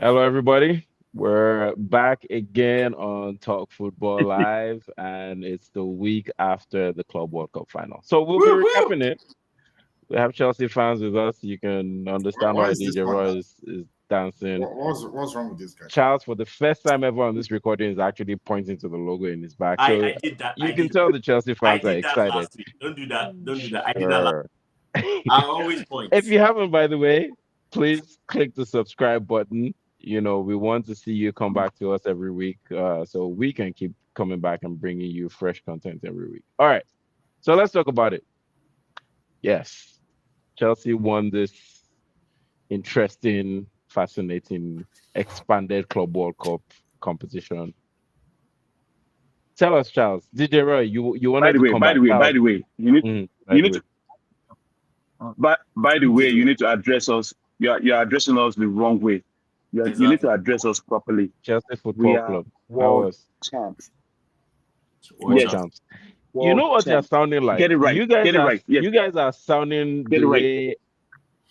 Hello, everybody. We're back again on Talk Football Live, and it's the week after the Club World Cup final. So we'll be Woo woo. recapping it. We have Chelsea fans with us. You can understand Why why is this DJ one? Roy is dancing. What's wrong with this guy? Charles, for the first time ever on this recording, is actually pointing to the logo in his back. So I did that. you can tell the Chelsea I fans are did that excited. last week. Don't do that. Don't do that. I did that last. Sure. I always point. If you haven't, by the way, please click the subscribe button. We want to see you come back to us every week, so we can keep coming back and bringing you fresh content every week. All right, so let's talk about it. Yes, Chelsea won this interesting, fascinating, expanded Club World Cup competition. Tell us, Charles. DJ Roy, you By wanted the to way, come by back. the way, by Charles, the way, you need by you the need way. to by the way, you need to address us. You're addressing us the wrong way. You need to Exactly. address us properly. Chelsea We Football are Club. How world was champs. Watch world Yes, out. champs? You world know what you're champs. sounding like. Get it right. Get it right. Yes, You guys are sounding get the it right. way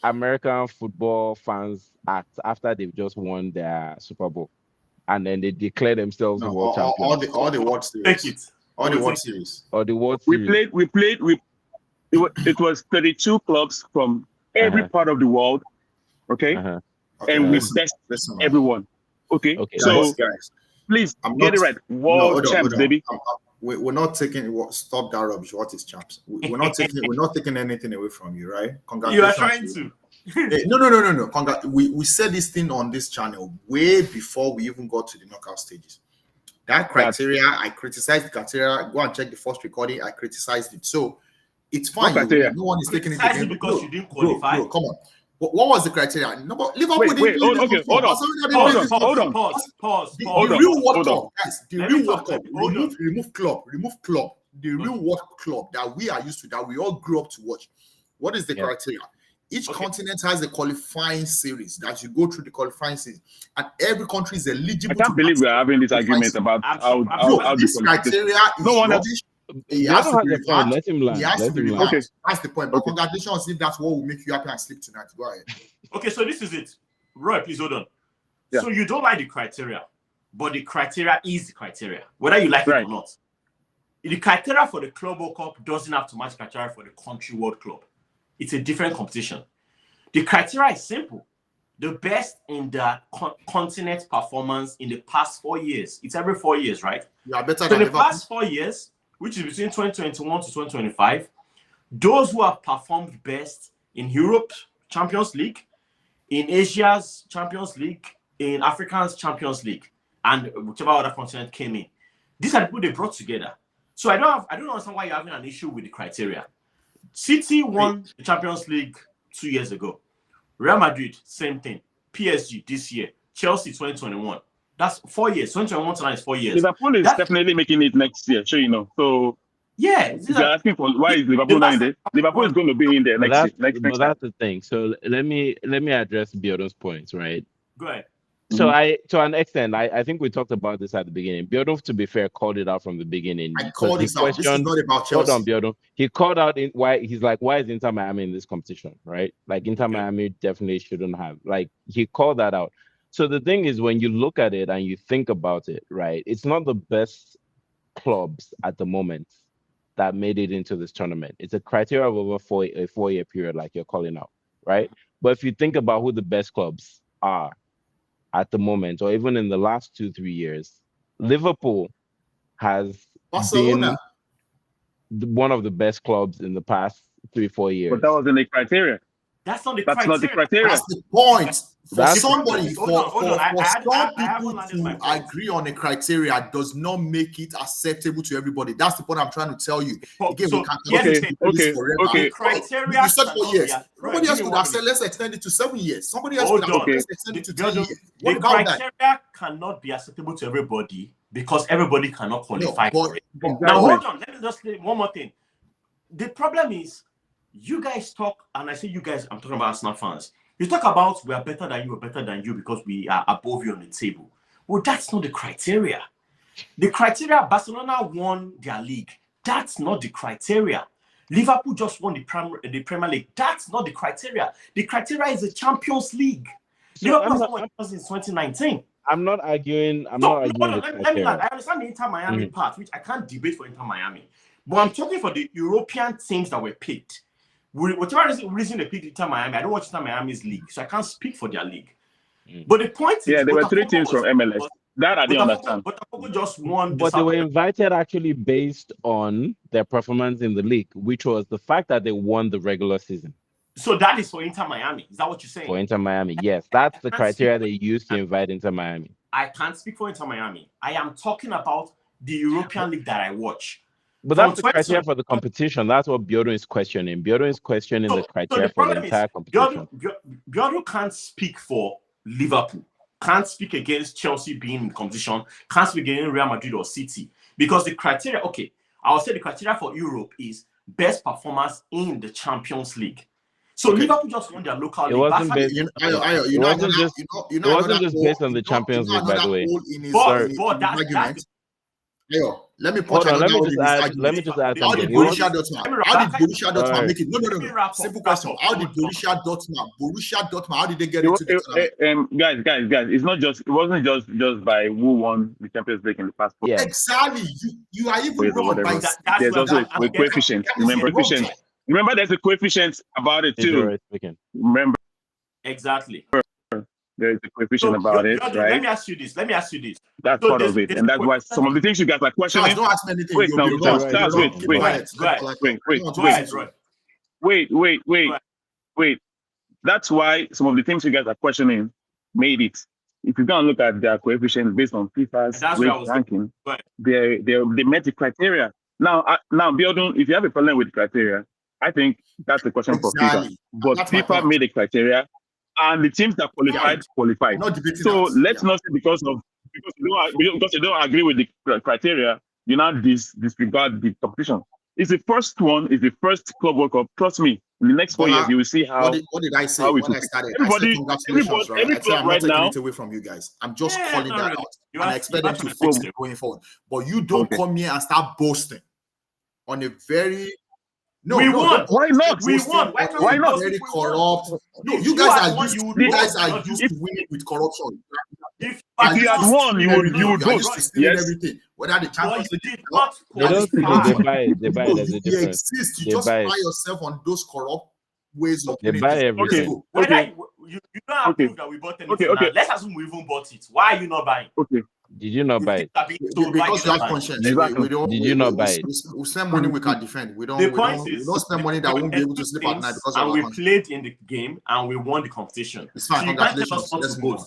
American football fans act after they've just won their Super Bowl and then they declare themselves No, world all champions the World Take Series, it. all the We'll World take it. Series. or the World We Series. played. We played. It was 32 clubs from every Uh-huh. part of the world. Okay, Uh-huh. Okay, and we Uh, best listen, man. everyone. Okay, okay, so Guys. please I'm get not. it right. No, World hold champs, on. baby. We're not taking. Stop that rubbish. What is champs? We're not taking. We're not taking anything away from you, right? You are Congratulations. trying to. Hey, no. We said this thing on this channel way before we even got to the knockout stages. That criteria, I criticized the criteria. Go and check the first recording. I criticized it. So it's What fine. criteria? No one is taking it Criticize it again. because you didn't qualify. Bro, come on. What was the criteria? No, but Liverpool didn't Wait. play Oh, this okay. before. Hold on. Barcelona didn't Hold play on. this Hold before. on. Pause. The Hold on. real World Hold on. Cup, guys. The Let me real World talk. Cup. Hold on. Remove club. The real World Club that we are used to, that we all grew up to watch. What is the Yeah. criteria? Each Okay. continent has a qualifying series that you go through the qualifying series, and every country is I eligible can't to believe we're having this qualifying argument series. about I'm how sure. how the This qualification. criteria No is one else. rubbish. It has Biodo to has be a point. revamped. Let him It land. has to Let be him land. revamped. Okay. That's the point. But Okay. congratulations if that's what will make you happy and sleep tonight. Go ahead. Okay, so this is it. Roy, please hold on. Yeah. So you don't like the criteria, but the criteria is the criteria, whether you like it Right. or not. The criteria for the Club World Cup doesn't have to match criteria for the Country World Club. It's a different competition. The criteria is simple. The best in the continent performance in the past 4 years. It's every 4 years, right? You are better So in than the Liverpool. past 4 years, which is between 2021 to 2025, those who have performed best in Europe Champions League, in Asia's Champions League, in Africa's Champions League, and whichever other continent came in, these are the people they brought together. So I don't understand why you're having an issue with the criteria. City won the Champions League 2 years ago. Real Madrid, same thing. PSG this year. Chelsea 2021. That's 4 years. 2021 to now is 4 years. Liverpool is That's, definitely making it next year. Sure, you know. So yeah. if you're asking for why is Liverpool The not in last there, Liverpool is going to be in there But next year, that's next but time. that's the thing. So let me address Biodo's points, right? Go ahead. So Mhm. to an extent, I think we talked about this at the beginning. Biodo, to be fair, called it out from the beginning I because called he this out. This is questioned. not about Hold on, Chelsea. Biodo. He called out in why he's like, why is Inter Miami in this competition, right? Like Inter Okay. Miami definitely shouldn't have. Like he called that out. So the thing is, when you look at it and you think about it, right? It's not the best clubs at the moment that made it into this tournament. It's a criteria of over a 4 year period, like you're calling out, right? But if you think about who the best clubs are at the moment, or even in the last 2 3 years, Liverpool has Barcelona. been one of the best clubs in the past 3 4 But years. that wasn't the criteria. That's not the That's not the criteria. criteria. That's the point. For That's somebody, Hold on. for some I haven't people landed my to point. agree on a criteria does not make it acceptable to everybody. That's the point I'm trying to tell you. Again, So we can here's continue the to thing. do this Okay, forever. okay. The criteria You said 4 cannot years. be right, Somebody give else me could 1 have said, minute. let's extend it to 7 years. Somebody else Hold could have said, on. let's extend it to 10 The years. What the about that? criteria cannot be acceptable to everybody because everybody cannot No, qualify for it. Now Exactly. hold on. Let me just say one more thing. The problem is you guys talk, and I say you guys, I'm talking about Arsenal fans. You talk about we are better than you because we are above you on the table. Well, that's not the criteria. The criteria, Barcelona won their league. That's not the criteria. Liverpool just won the Premier League. That's not the criteria. The criteria is the Champions League. Liverpool has not won since 2019. I'm not arguing. I'm So, not arguing the let me criteria. land. I understand the Inter Miami part, which I can't debate for Inter Miami. But I'm talking for the European teams that were picked. Whatever reason they picked Inter Miami, I don't watch Inter Miami's league, so I can't speak for their league. But the point is, there were 3 teams from MLS. That I didn't understand. Botafogo just won. But they were invited actually based on their performance in the league, which was the fact that they won the regular season. So that is for Inter Miami. Is that what you're saying? For Inter Miami, yes. That's the criteria they used to invite Inter Miami. I can't speak for Inter Miami. I am talking about the European league that I watch. But that's the criteria for the competition. That's what Biodun is questioning. Biodun is questioning the criteria for the entire competition. Biodun can't speak for Liverpool, can't speak against Chelsea being in competition, can't speak against Real Madrid or City. Because the criteria, I'll say the criteria for Europe is best performance in the Champions League. So Liverpool just won their local league. It wasn't just based on the Champions League, by the way. Let me put let me just add How did something. Borussia Dortmund make it? No. Simple question. How did Borussia Dortmund, how did they get into the tournament? Guys, it wasn't just by who won the Champions League in the past. Yeah. Exactly. You are even wrong by there's also a coefficient. Remember, there's a coefficient about it too. Remember. Exactly. There is a coefficient about it, right? Let me ask you this. That's part of it, and that's why some of the things you guys are questioning. Don't ask me anything. Wait. That's why some of the things you guys are questioning made it. If you go and look at their coefficients based on FIFA's ranking, they met the criteria. Now, Biodun, if you have a problem with the criteria, I think that's the question for FIFA. But FIFA made the criteria. And the teams that qualified. So let's not say because you don't agree with the criteria, you now disregard the competition. It's the first Club World Cup. Trust me, in the next 4 years, you will see how. What did I say when I started? Congratulations, right? I said I'm not taking it away from you guys. I'm just calling that out. And I expect them to fix it going forward. But you don't come here and start boasting on a very. We won. Why not? We won. Why not? Very corrupt. No, you guys are used to winning with corruption. If you had won, you would vote. Yes. Everything. Whether the Champions League, they don't buy it. They buy it as a difference. Exist. You just buy yourself on those corrupt ways of they buy everything. You don't approve that we bought anything. Let's assume we even bought it. Why are you not buying? Okay. Did you not buy it? Because you have conscience. Did you not buy it? We spend money we can defend. We don't spend money that won't be able to sleep at night because of our conscience. We played in the game and we won the competition. It's fine. Congratulations. Let's move on.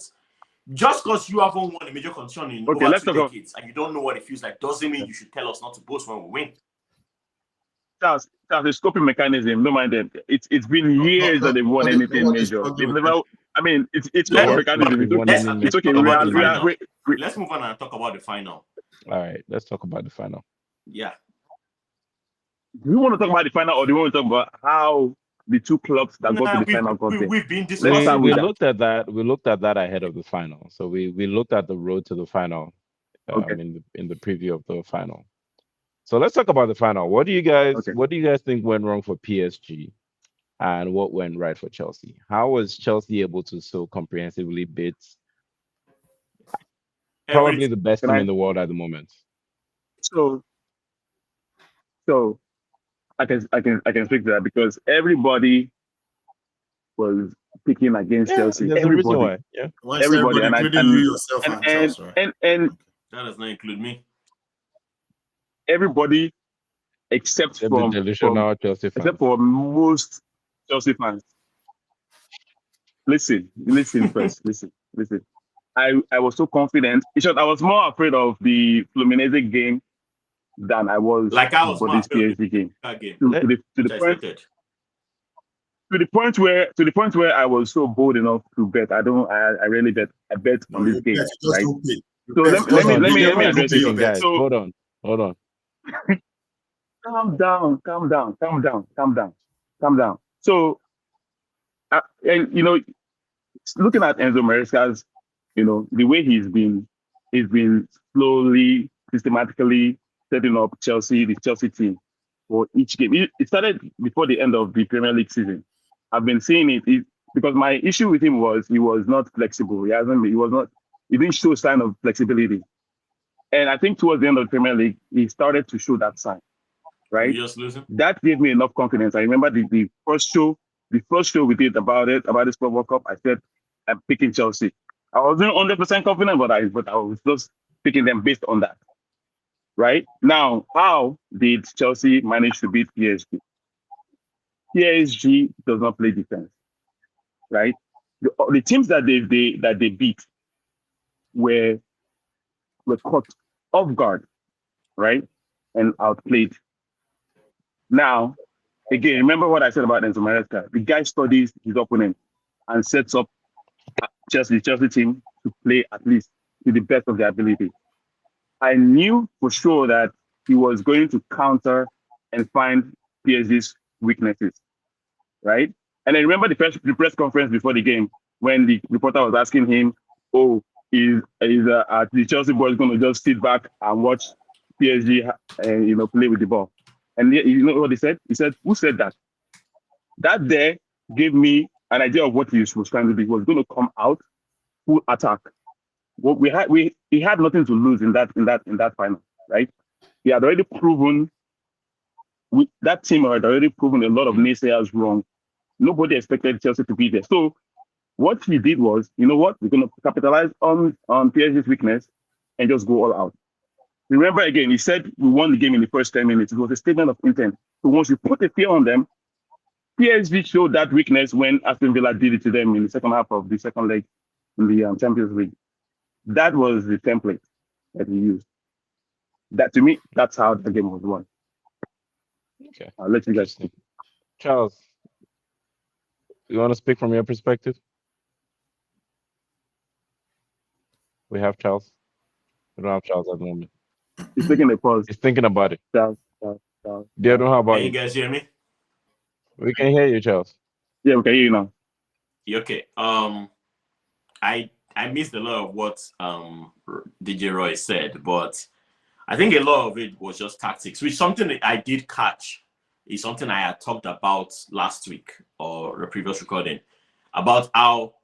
Just because you haven't won a major competition in over 2 decades and you don't know what it feels like doesn't mean you should tell us not to boast when we win. That's the scoping mechanism. Don't mind them. It's been years that they've won anything major. They've never. I mean, it's scoping mechanism. It's okay. Let's move on and talk about the final. All right, let's talk about the final. Yeah. Do you want to talk about the final, or do you want to talk about how the two clubs that got to the final got there? We've been discussing. We looked at that. We looked at that ahead of the final. So we looked at the road to the final in the preview of the final. So let's talk about the final. What do you guys think went wrong for PSG, and what went right for Chelsea? How was Chelsea able to so comprehensively beat probably the best team in the world at the moment? So I can speak to that because everybody was picking against Chelsea. Everybody, everybody, and you yourself and that does not include me. Everybody except for most Chelsea fans. Listen first. Listen. I was so confident. I was more afraid of the Fluminense game than I was for this PSG game. To the point where I was so bold enough to bet. I really bet. I bet on this game. Right? So let me address it, guys. So, hold on. Calm down. So, and looking at Enzo Maresca's, the way he's been slowly, systematically setting up the Chelsea team for each game. It started before the end of the Premier League season. I've been seeing it. because my issue with him was he was not flexible. He didn't show sign of flexibility. And I think towards the end of the Premier League, he started to show that sign, right? We just losing. That gave me enough confidence. I remember the first show we did about this World Cup. I said I'm picking Chelsea. I wasn't 100% confident, but I was just picking them based on that. Right now, how did Chelsea manage to beat PSG? PSG does not play defense, right? The teams that they beat were caught off guard, right, and outplayed. Now, again, remember what I said about Enzo Maresca. The guy studies his opponent and sets up the Chelsea team to play at least to the best of their ability. I knew for sure that he was going to counter and find PSG's weaknesses, right? And I remember the press conference before the game when the reporter was asking him, "Oh, is the Chelsea boys going to just sit back and watch PSG, play with the ball?" And you know what he said? He said, "Who said that?" That there gave me an idea of what he was trying to do. He was going to come out full attack. Well, he had nothing to lose in that final, right? He had already proven that team had already proven a lot of naysayers wrong. Nobody expected Chelsea to be there. So what he did was, you know what, we're going to capitalize on PSG's weakness and just go all out. Remember again, he said we won the game in the first 10 minutes. It was a statement of intent. So once you put a fear on them, PSG showed that weakness when Aston Villa did it to them in the second half of the second leg in the Champions League. That was the template that he used. That, to me, that's how the game was won. Okay. I'll let you guys think. Charles, you want to speak from your perspective? We have Charles. We don't have Charles at the moment. He's taking a pause. He's thinking about it. Charles. Biodun, how about Can you you? guys hear me? We can hear you, Charles. Yeah, we can hear you now. Okay. I missed a lot of what DJ Roy said, but I think a lot of it was just tactics, which something that I did catch is something I had talked about last week or the previous recording about how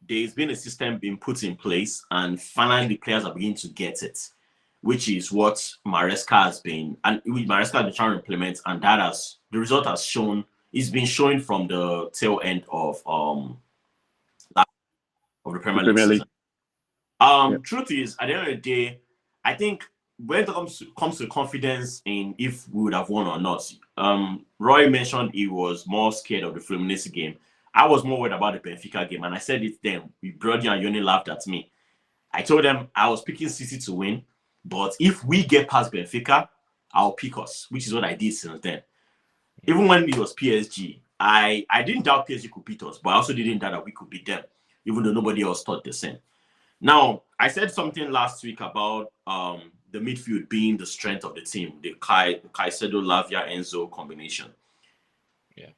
there's been a system being put in place and finally the players are beginning to get it, which is what Maresca has been trying to implement, and the result has shown. It's been showing from the tail end of the Premier League season. Truth is, at the end of the day, I think when it comes to confidence in if we would have won or not, Roy mentioned he was more scared of the Fluminense game. I was more worried about the Benfica game, and I said it then. Brody and Yoni laughed at me. I told them I was picking City to win, but if we get past Benfica, I'll pick us, which is what I did since then. Even when it was PSG, I didn't doubt PSG could beat us, but I also didn't doubt that we could beat them, even though nobody else thought the same. Now, I said something last week about the midfield being the strength of the team, the Caicedo, Lavia, Enzo combination. Yeah.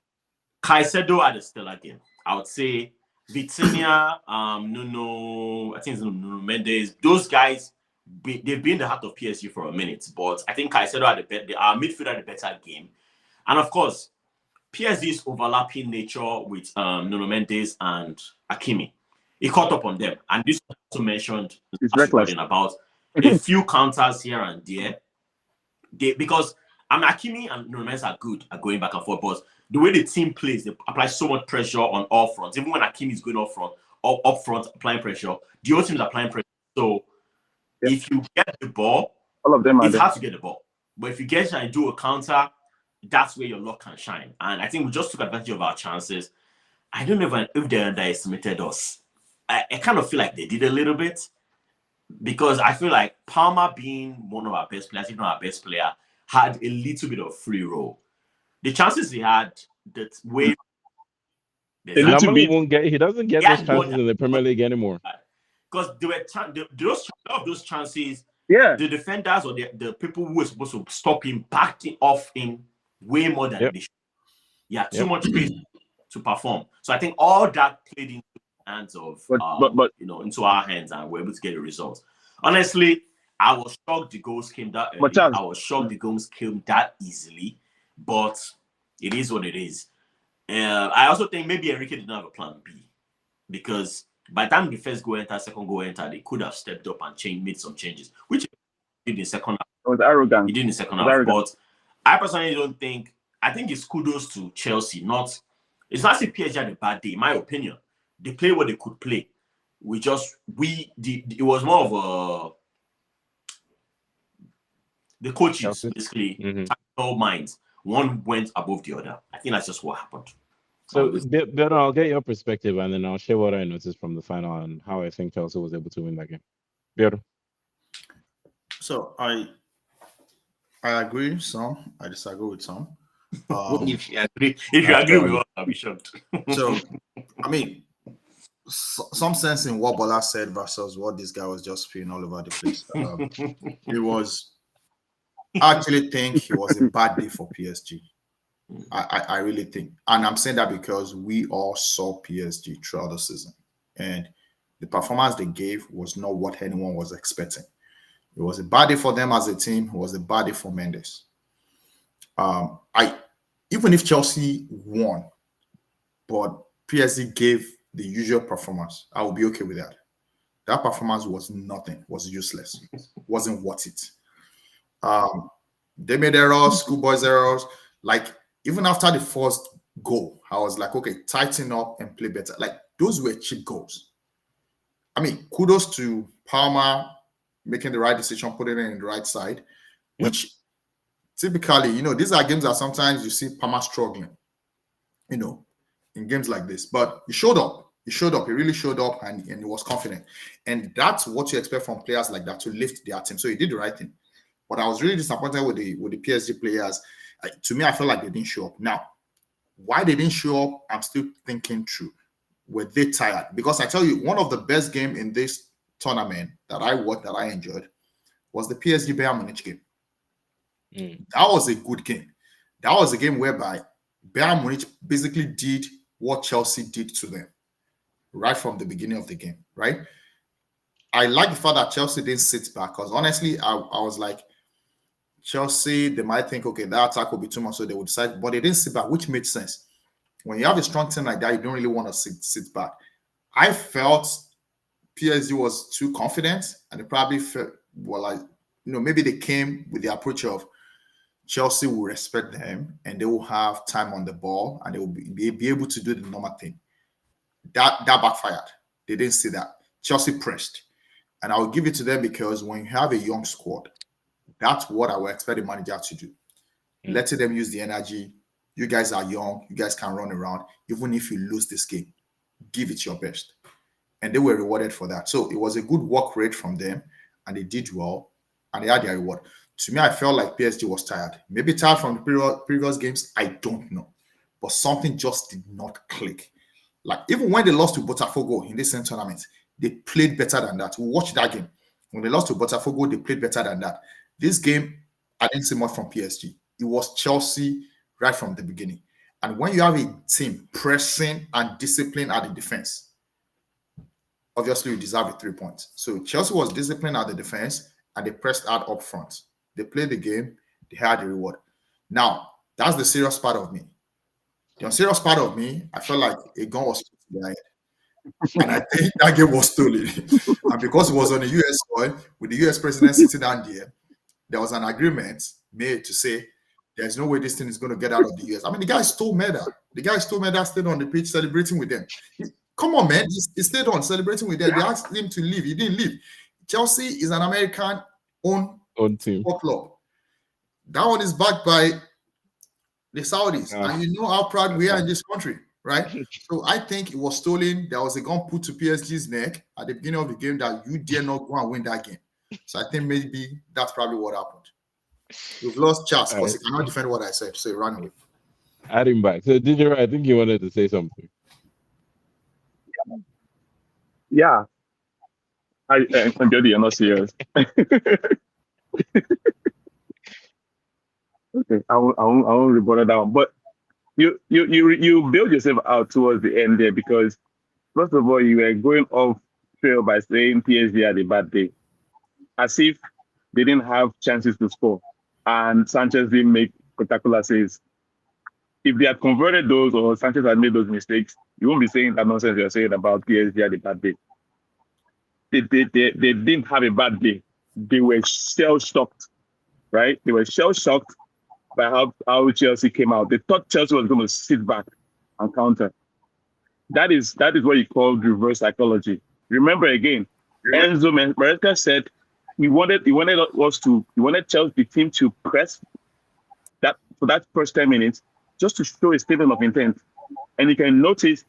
Caicedo had a stellar game. I would say Vitinha, Nuno, I think it's Nuno Mendes, those guys, they've been the heart of PSG for a minute, but I think Caicedo had our midfield had a better game. And of course, PSG's overlapping nature with Nuno Mendes and Hakimi, he caught up on them. And this was also mentioned about a few counters here and there. Because Hakimi and Nuno Mendes are good at going back and forth, but the way the team plays, they apply so much pressure on all fronts. Even when Hakimi is going up front, applying pressure, the other teams are applying pressure. So if you get the ball, all of them it's hard to get the ball. But if you get and do a counter, that's where your luck can shine. And I think we just took advantage of our chances. I don't know if they underestimated us. I kind of feel like they did a little bit, because I feel like Palmer, being one of our best players, if not our best player, had a little bit of free roll. The chances he had, that way. He doesn't get those chances in the Premier League anymore. Because there were those chances. Yeah. The defenders or the people who were supposed to stop him backed off in way more than they should. Yeah, too much space to perform. So I think all that played into the hands of into our hands, and we're able to get a result. Honestly, I was shocked the goals came that early. I was shocked the goals came that easily, but it is what it is. I also think maybe Enrique did not have a plan B, because by the time the first goal entered, second goal entered, they could have stepped up and made some changes, which he did in the second half. It was arrogant. He did in the second half. But I personally don't think. I think it's kudos to Chelsea. It's not if PSG had a bad day. In my opinion, they played what they could play. It was more of the coaches basically tactical minds. One went above the other. I think that's just what happened. So, Biodun, I'll get your perspective, and then I'll share what I noticed from the final and how I think Chelsea was able to win that game. Biodun. So I agree with some. I disagree with some. If you agree with what, I'll be shocked. So, I mean, some sense in what Bola said versus what this guy was just spewing all over the place. I actually think it was a bad day for PSG. I really think. And I'm saying that because we all saw PSG throughout the season. And the performance they gave was not what anyone was expecting. It was a bad day for them as a team. It was a bad day for Mendes. Even if Chelsea won, but PSG gave the usual performance, I would be okay with that. That performance was nothing, was useless, wasn't worth it. They made errors, schoolboys errors. Like, even after the first goal, I was like, okay, tighten up and play better. Like, those were cheap goals. I mean, kudos to Palmer making the right decision, putting it in the right side, which typically, these are games that sometimes you see Palmer struggling, in games like this. But he showed up. He really showed up, and he was confident. And that's what you expect from players like that, to lift their team. So he did the right thing. But I was really disappointed with the PSG players. To me, I felt like they didn't show up. Now, why they didn't show up, I'm still thinking through. Were they tired? Because I tell you, one of the best games in this tournament that I watched, that I enjoyed, was the PSG Bayern Munich game. That was a good game. That was a game whereby Bayern Munich basically did what Chelsea did to them right from the beginning of the game, right? I like the fact that Chelsea didn't sit back, because honestly, I was like, Chelsea, they might think, okay, that attack will be too much, so they would decide, but they didn't sit back, which made sense. When you have a strong team like that, you don't really want to sit back. I felt PSG was too confident, and they probably felt, maybe they came with the approach of Chelsea will respect them and they will have time on the ball and they will be able to do the normal thing. That backfired. They didn't see that. Chelsea pressed. And I will give it to them, because when you have a young squad, that's what I would expect the manager to do. Letting them use the energy. You guys are young. You guys can run around. Even if you lose this game, give it your best. And they were rewarded for that. So it was a good work rate from them, and they did well, and they had their reward. To me, I felt like PSG was tired. Maybe tired from the previous games. I don't know. But something just did not click. Like, even when they lost to Botafogo in this same tournament, they played better than that. We watched that game. When they lost to Botafogo, they played better than that. This game, I didn't see much from PSG. It was Chelsea right from the beginning. And when you have a team pressing and disciplined at the defense, obviously you deserve a 3 points. So Chelsea was disciplined at the defense, and they pressed hard up front. They played the game. They had the reward. Now, that's the serious part of me. The unserious part of me, I felt like a gun was put in their head. And I think that game was stolen. And because it was on the US soil, with the US president sitting down there was an agreement made to say there's no way this thing is going to get out of the US. I mean, the guy stole medal. The guy stole medal, stayed on the pitch celebrating with them. Come on, man. He stayed on celebrating with them. They asked him to leave. He didn't leave. Chelsea is an American-owned team club. That one is backed by the Saudis. And you know how proud we are in this country, right? So I think it was stolen. There was a gun put to PSG's neck at the beginning of the game that you dare not go and win that game. So I think maybe that's probably what happened. We've lost Charles because he cannot defend what I said, so he ran away. Add him back. So DJ, I think you wanted to say something. Yeah. You're not serious. Okay, I won't rebut that one. But you build yourself out towards the end there, because first of all, you were going off trail by saying PSG had a bad day, as if they didn't have chances to score, and Sanchez didn't make spectacular saves. if they had converted those or Sanchez had made those mistakes, you won't be saying that nonsense you're saying about PSG had a bad day. They didn't have a bad day. They were shell shocked, right? They were shell shocked by how Chelsea came out. They thought Chelsea was going to sit back and counter. That is what you call reverse psychology. Remember again, Enzo Maresca said he wanted Chelsea the team to press that for that first 10 minutes just to show a statement of intent. And if you notice,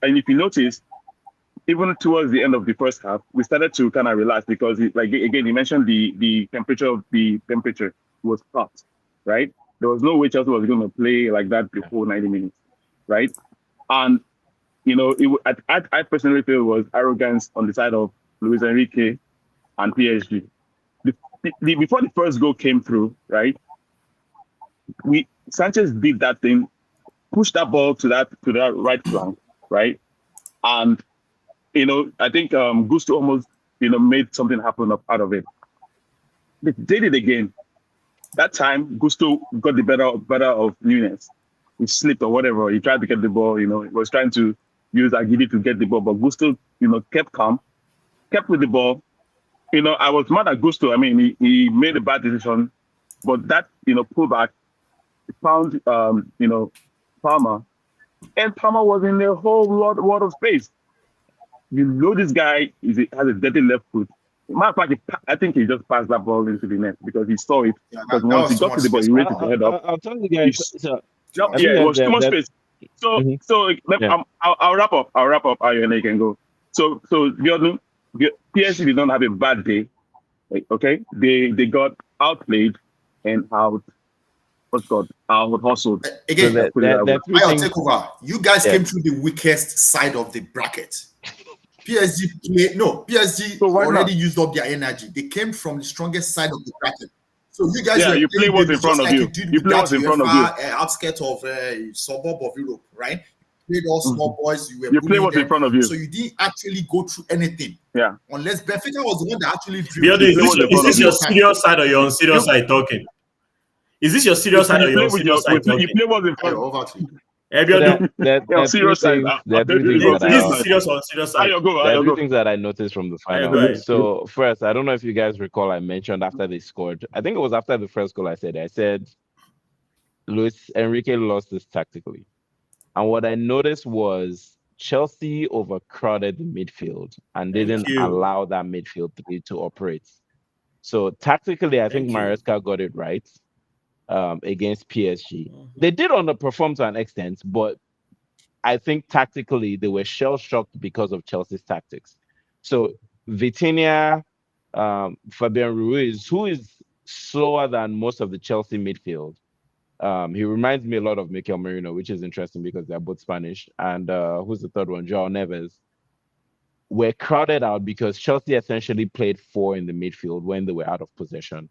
even towards the end of the first half, we started to kind of relax because, he mentioned the temperature was hot, right? There was no way Chelsea was going to play like that the whole 90 minutes, right? And I personally feel it was arrogance on the side of Luis Enrique and PSG. Before the first goal came through, right? Sanchez did that thing, pushed that ball to that right flank, right? And I think Gusto almost made something happen out of it. They did it again. That time, Gusto got the better of Nunes. He slipped or whatever. He tried to get the ball. He was trying to use Agidi to get the ball, but Gusto, kept calm, kept with the ball. I was mad at Gusto. I mean, he made a bad decision, but that pullback found Palmer, and Palmer was in a whole lot of space. This guy has a dirty left foot. Matter of fact, I think he just passed that ball into the net because he saw it. Because once he got to the ball, he raised his head up. I'll tell you guys. It was too much space. I'll wrap up. And you can go. So Biodun, PSG did not have a bad day. Okay, they got outplayed and out hustled. Again, I'll take over. You guys came through the weakest side of the bracket. PSG already used up their energy. They came from the strongest side of the bracket. So you guys, you play what's in front of you. You play what's in front of you. Outskirts of suburb of Europe, right? You played all small boys. You play what's in front of you. So you didn't actually go through anything. Yeah. Unless Benfica was the one that actually drew. Is this your serious side or your unserious side talking? Is this your serious side or your unserious side talking? You play what's in front of you. There are three things that I noticed from the final. So first, I don't know if you guys recall, I mentioned after they scored, I think it was after the first goal, I said Luis Enrique lost this tactically. And what I noticed was Chelsea overcrowded the midfield and didn't allow that midfield three to operate. So tactically, I think Maresca got it right. Against PSG. They did underperform to an extent, but I think tactically they were shell-shocked because of Chelsea's tactics. So Vitinha, Fabian Ruiz, who is slower than most of the Chelsea midfield, he reminds me a lot of Mikel Merino, which is interesting because they're both Spanish. And who's the third one? João Neves. Were crowded out because Chelsea essentially played four in the midfield when they were out of possession.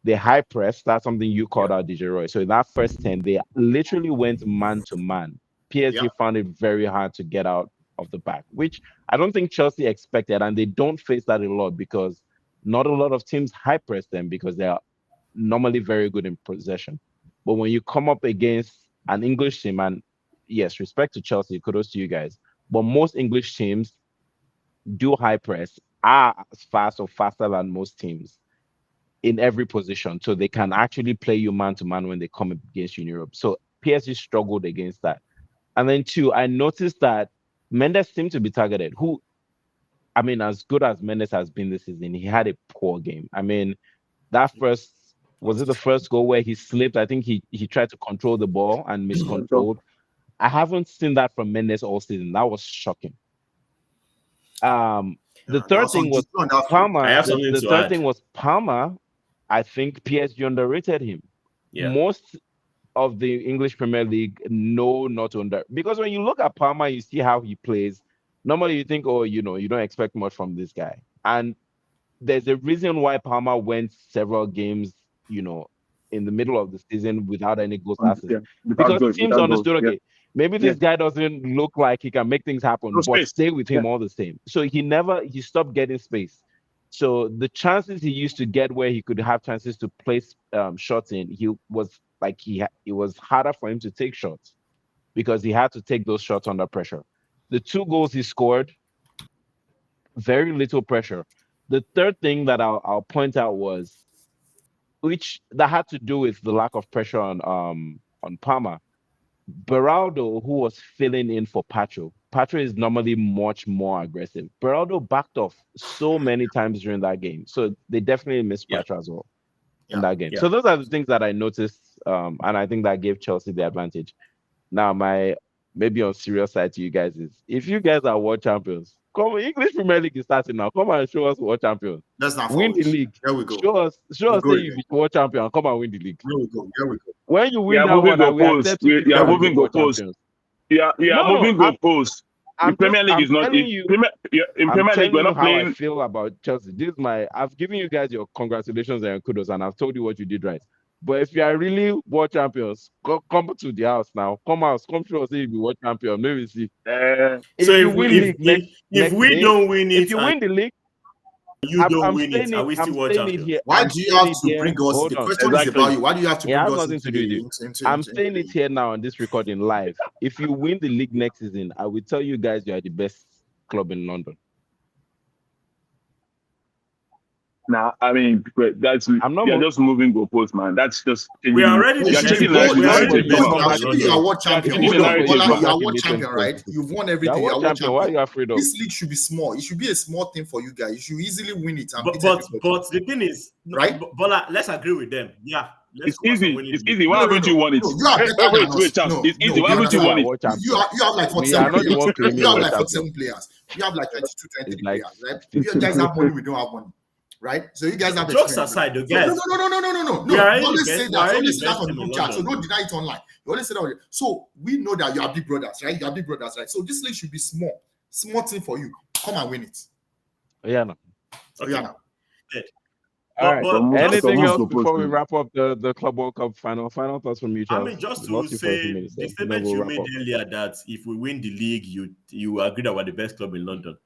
They high press, that's something you called out, DJ Roy. So in that first 10, they literally went man to man. PSG found it very hard to get out of the back, which I don't think Chelsea expected. And they don't face that a lot because not a lot of teams high press them because they are normally very good in possession. But when you come up against an English team, and yes, respect to Chelsea, kudos to you guys, but most English teams do high press, are as fast or faster than most teams in every position, so they can actually play you man to man when they come against you in Europe. So PSG struggled against that. And then two, I noticed that Mendes seemed to be targeted. As good as Mendes has been this season, he had a poor game. I mean, was it the first goal where he slipped? I think he tried to control the ball and miscontrolled. I haven't seen that from Mendes all season. That was shocking. The third thing was Palmer. The third thing was Palmer. I think PSG underrated him. Yeah. Most of the English Premier League know not to because when you look at Palmer, you see how he plays. Normally, you think, you don't expect much from this guy. And there's a reason why Palmer went several games, in the middle of the season without any goals assist. Because teams understood, maybe this guy doesn't look like he can make things happen, but stay with him all the same. So he stopped getting space. So the chances he used to get where he could have chances to place shots in, it was harder for him to take shots. because he had to take those shots under pressure. The 2 goals he scored, very little pressure. The third thing that I'll point out was, which that had to do with the lack of pressure on Palmer. Beraldo, who was filling in for Pacho. Pacho is normally much more aggressive. Beraldo backed off so many times during that game. So they definitely missed Pacho as well in that game. So those are the things that I noticed. And I think that gave Chelsea the advantage. Now, my maybe on serious side to you guys is, if you guys are world champions, come on, English Premier League is starting now. Come and show us world champions. That's not win the league. There we go. Show us that you be world champion. Come and win the league. Here we go. When you win that one, we accept you. You are moving goalposts. You are moving goalposts. The Premier League is not in Premier League. We're not playing. How I feel about Chelsea. I've given you guys your congratulations and kudos, and I've told you what you did right. But if you are really world champions, come to the house now. Come show us if you be world champion. Maybe see. If we don't win it, if you win the league, you don't win it. Are we still world champions? Why do you have to bring us? The question is about you. Why do you have to bring us into the? I'm saying it here now on this recording live. If you win the league next season, I will tell you guys you are the best club in London. Nah, I mean, that's you're just moving goalposts, man. That's just we are already you are world champion. You are world champion, right? You've won everything. You are world champion. Why are you afraid of? This league should be small. It should be a small thing for you guys. You should easily win it. But the thing is, right? But let's agree with them. Yeah. It's easy. It's easy. Why haven't you won it? Wait, Charles. It's easy. Why haven't you won it? You have like 47 players. You have like 47 players. You have like 22, 23 players, right? You guys have money. We don't have money. Right, so you guys have jokes aside, the guys. No. You always say that. You always say that on the group chat, so don't deny it online. You always say that. So we know that you are big brothers, right? You are big brothers, right? So this league should be small thing for you. Come and win it. Yeah, no. Okay. Yeah, no. All right. Anything else before we wrap up the Club World Cup final thoughts from you, Charles? I mean, just to say the statement you made earlier that if we win the league, you agree that we're the best club in London.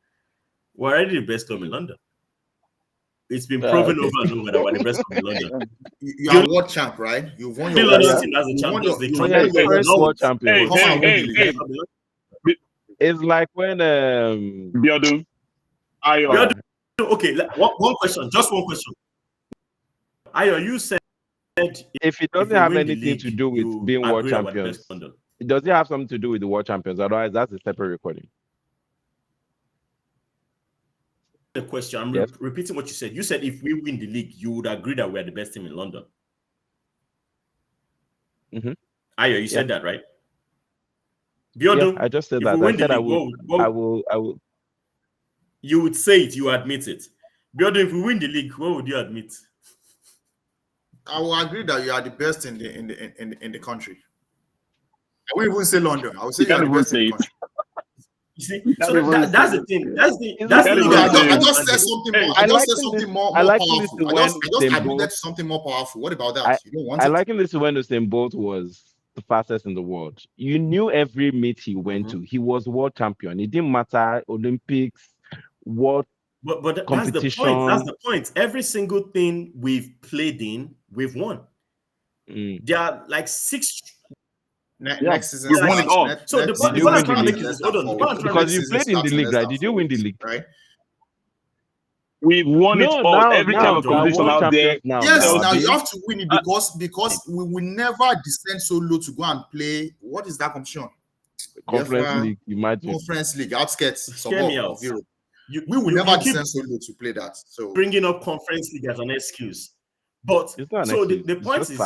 We're already the best club in London. It's been proven over and over that we're the best club in London. You are world champ, right? You've won your world champion. Hey. It's like when Biodun. Okay, one question. Just one question. Ayo, you said if it doesn't have anything to do with being world champions, it doesn't have something to do with the world champions. Otherwise, that's a separate recording. The question, I'm repeating what you said. You said if we win the league, you would agree that we're the best team in London. Mm-hmm. Ayo, you said that, right? Biodun, I just said that. I said I will. You would say it. You admit it. Biodun, if we win the league, what would you admit? I will agree that you are the best in the country. I won't even say London. I will say you are the best in the country. You see, so that's the thing. That's the I just said something more. I just said something more powerful. I just admitted to something more powerful. What about that? You don't want it? I liken this to when Usain Bolt was the fastest in the world. You knew every meet he went to. He was world champion. It didn't matter Olympics, what competition. That's the point. Every single thing we've played in, we've won. There are like 6. Next season, we've won it all. So the point I'm trying to make is because you played in the league, right? Did you win the league? Right. We've won it all. Every kind of competition out there. Yes, now you have to win it because we will never descend so low to go and play. What is that competition? Conference League. Imagine Conference League, outskirts of Europe. We will never descend so low to play that. So bringing up Conference League as an excuse. But so the point is,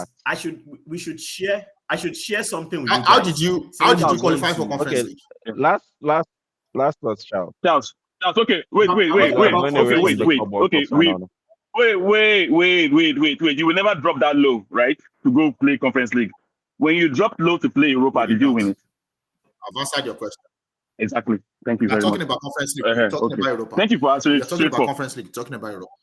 we should share. I should share something with you. How did you qualify for Conference League? Last thoughts, Charles. Charles. Okay, wait. Okay, wait. You will never drop that low, right? To go play Conference League. When you drop low to play Europa, did you win it? I've answered your question. Exactly. Thank you very much. Talking about Conference League. Talking about Europa. Thank you for answering. You're talking about Conference League. Talking about Europa.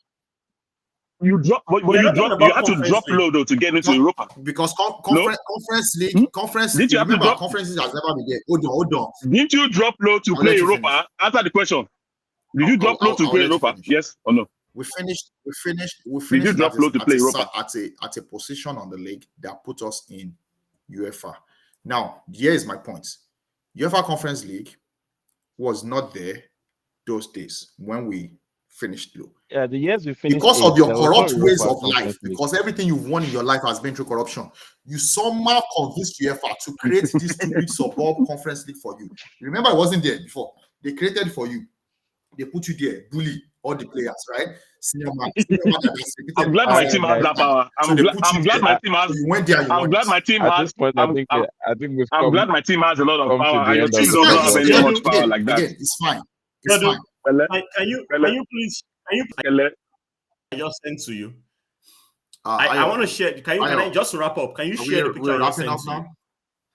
You had to drop low though to get into Europa. Because Conference League, Conference League has never been there. Hold on. Didn't you drop low to play Europa? Answer the question. Did you drop low to play Europa? Yes or no? We finished. Did you drop low to play Europa? At a position on the league that put us in UEFA. Now, here is my point. UEFA Conference League was not there those days when we finished low. Yeah, the years we finished because of your there was corrupt no ways UEFA of life, Conference League. because everything you've won in your life has been through corruption. You somehow convinced UEFA to create this stupid suburb conference league for you. Remember, it wasn't there before. They created it for you. They put you there, bully all the players, right? Senior man, I'm glad my team has that power. I'm glad my team has. You went there. I'm glad my team has. At this point, I think we've I'm come, glad my team has a lot of come to power. the And your end team of does the not have any much power like that. Again, it's fine. It's fine. Can you please I just sent to you? I want to share. Can I just wrap up? Can you share the picture I just sent to you?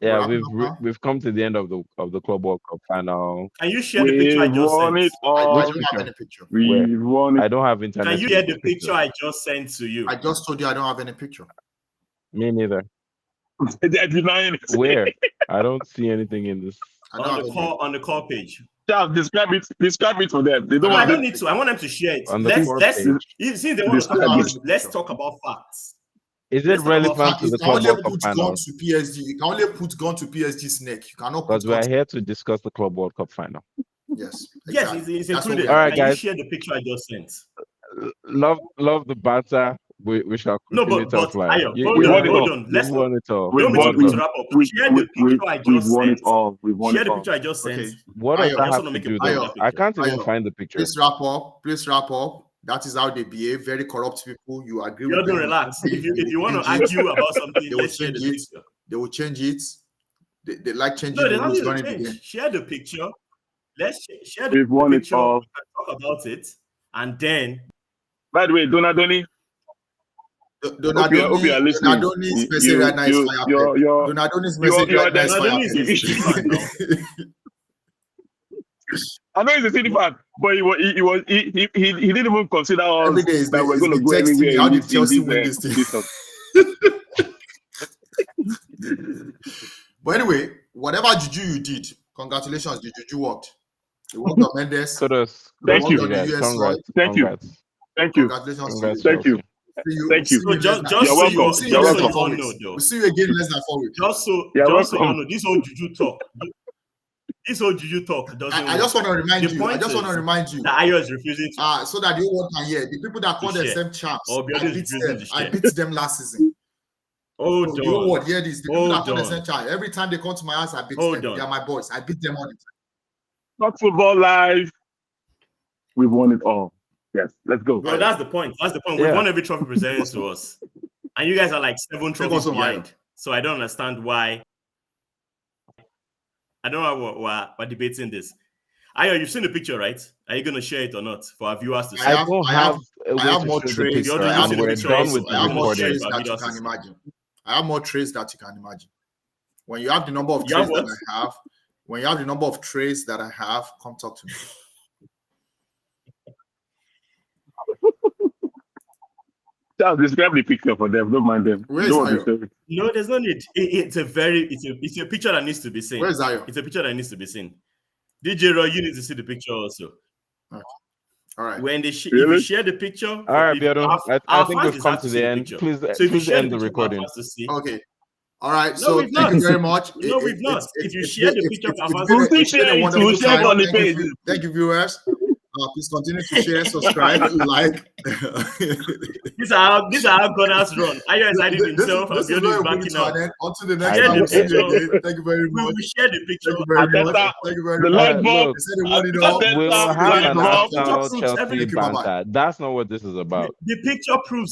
Yeah, we've come to the end of the Club World Cup final. Can you share the picture I just sent? I don't have any picture. We won it. I don't have internet. Can you share the picture I just sent to you? I just told you I don't have any picture. Me neither. They're denying it. Where? I don't see anything in this. On the call page. Charles, describe it for them. They don't I don't need to. I want them to share it. Since they want to talk about it, let's talk about facts. Is it relevant to the Club World Cup final? You can only put gun to PSG's neck. You cannot. Because we are here to discuss the Club World Cup final. Yes. Yes, it's included. All right, guys. You share the picture I just sent. Love the banter. We shall continue to offline. Hold on. Let's won it all. Don't need to wrap up. Share the picture I just sent. Share the picture I just sent. What does that have to do? I can't even find the picture. Please wrap up. That is how they behave. Very corrupt people. You agree with them? Don't relax. If you want to argue about something, let's share the picture. They will change it. They like changing the rules during the game. Share the picture. Let's share the picture. Talk about it, and then. By the way, Donadoni. Donadoni's message right now is fire. Donadoni's message right now is fire. I know he's a City fan, but he didn't even consider us every day that we're going to go anywhere. How did Chelsea win this thing? But anyway, whatever juju you did, congratulations, the juju worked. It worked on Mendes. Thank you. Thank you. Congratulations. Thank you. Thank you. You're welcome. We'll see you again in less than 4 weeks. Just so you know, this whole juju talk. Doesn't. I just want to remind you. that Ayo is refusing to. So that you won't hear the people that call themselves champs. I beat them last season. Oh, so you won't hear this. The people that call themselves champs. Every time they come to my house, I beat them. They are my boys. I beat them all the time. Talk football live. We've won it all. Yes, let's go. Bro, that's the point. We've won every trophy presented to us, and you guys are like 7 trophies behind. So I don't understand why. I don't know why we're debating this. Ayo, you've seen the picture, right? Are you going to share it or not for our viewers to see? I have more trays. I have more trays that you can imagine. I have more trays that you can imagine. When you have the number of trays that I have, when you have the number of trays that I have, come talk to me. Describe the picture for them. Don't mind them. No, there's no need. It's a picture that needs to be seen. Where's Ayo? It's a picture that needs to be seen. DJ Roy, you need to see the picture also. Okay. All right. When if you share the picture, all right, Biodun. I think we've come to the end. Please end the recording. Okay. All right. So thank you very much. No, we've not. If you share the picture, thank you, viewers. Please continue to share, subscribe, like. These are how Gunners run. Ayo is hiding himself. This is not backing up. Until the next time, thank you very much. We will share the picture. Thank you very much. We'll have an Arsenal Chelsea banter. That's not what this is about. The picture proves